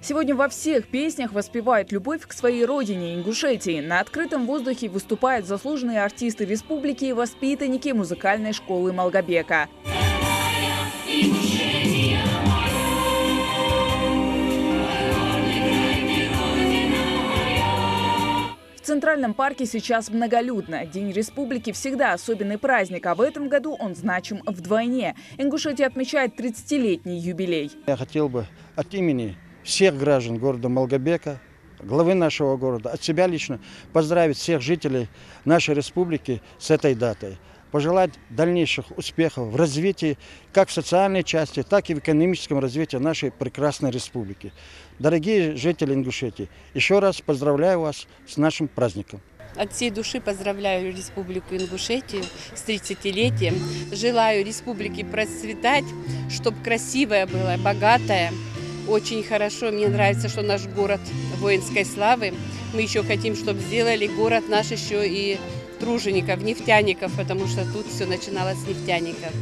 Сегодня во всех песнях воспевают любовь к своей родине, Ингушетии. На открытом воздухе выступают заслуженные артисты республики и воспитанники музыкальной школы Малгобека. В Центральном парке сейчас многолюдно. День республики всегда особенный праздник, а в этом году он значим вдвойне. Ингушетия отмечает 30-летний юбилей. Я хотел бы от имени всех граждан города Малгобека, главы нашего города, от себя лично поздравить всех жителей нашей республики с этой датой. Пожелать дальнейших успехов в развитии как в социальной части, так и в экономическом развитии нашей прекрасной республики. Дорогие жители Ингушетии, еще раз поздравляю вас с нашим праздником. От всей души поздравляю Республику Ингушетию с 30-летием. Желаю республике процветать, чтобы красивая была, богатая. Очень хорошо. Мне нравится, что наш город воинской славы. Мы еще хотим, чтобы сделали город наш еще и тружеников, нефтяников, потому что тут все начиналось с нефтяников.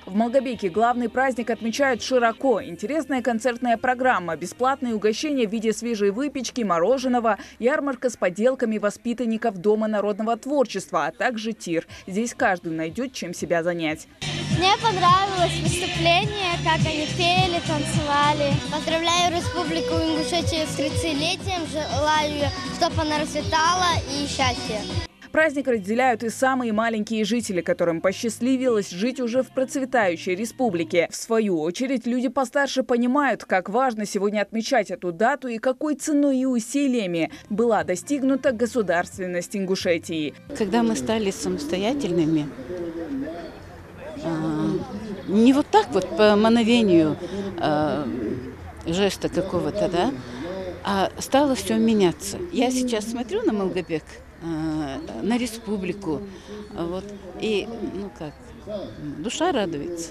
В Малгобеке главный праздник отмечают широко. Интересная концертная программа, бесплатные угощения в виде свежей выпечки, мороженого, ярмарка с поделками воспитанников Дома народного творчества, а также тир. Здесь каждый найдет, чем себя занять. Мне понравилось выступление, как они пели, танцевали. Поздравляю Республику Ингушетию с 30-летием, желаю, чтобы она расцветала и счастья. Праздник разделяют и самые маленькие жители, которым посчастливилось жить уже в процветающей республике. В свою очередь, люди постарше понимают, как важно сегодня отмечать эту дату и какой ценой и усилиями была достигнута государственность Ингушетии. Когда мы стали самостоятельными, не вот так вот по мановению жеста какого-то, да, а стало все меняться. Я сейчас смотрю на Малгобек, на республику, вот, и, душа радуется.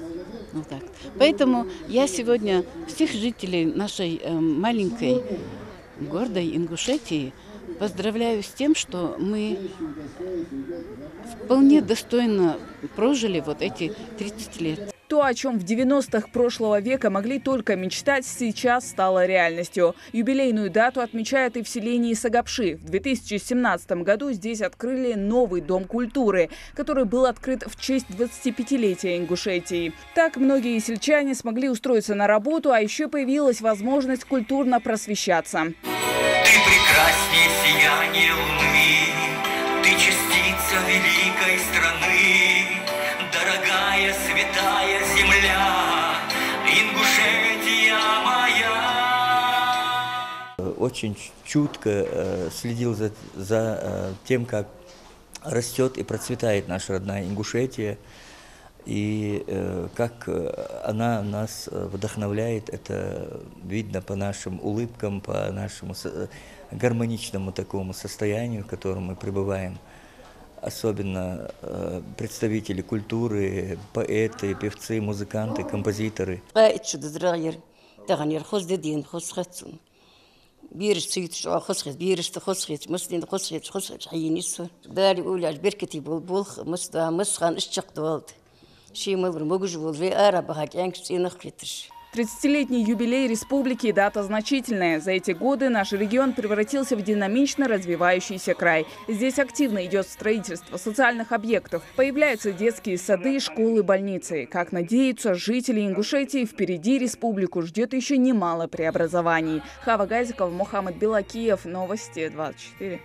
Вот так. Поэтому я сегодня всех жителей нашей маленькой, гордой Ингушетии поздравляю с тем, что мы вполне достойно прожили вот эти 30 лет. То, о чем в 90-х прошлого века могли только мечтать, сейчас стало реальностью. Юбилейную дату отмечают и в селении Сагапши. В 2017 году здесь открыли новый дом культуры, который был открыт в честь 25-летия Ингушетии. Так многие сельчане смогли устроиться на работу, а еще появилась возможность культурно просвещаться. Ты прекраснее сияния луны, ты частица великой страны, дорогая святая земля, Ингушетия моя. Очень чутко следил за тем, как растет и процветает наша родная Ингушетия, и как она нас вдохновляет, это видно по нашим улыбкам, по нашему гармоничному такому состоянию, в котором мы пребываем. Особенно представители культуры, поэты, певцы, музыканты, композиторы. Тридцатилетний юбилей республики – дата значительная. За эти годы наш регион превратился в динамично развивающийся край. Здесь активно идет строительство социальных объектов. Появляются детские сады, школы, больницы. Как надеются жители Ингушетии, впереди республику ждет еще немало преобразований. Хава Газикова, Мухаммад Белакиев. Новости 24.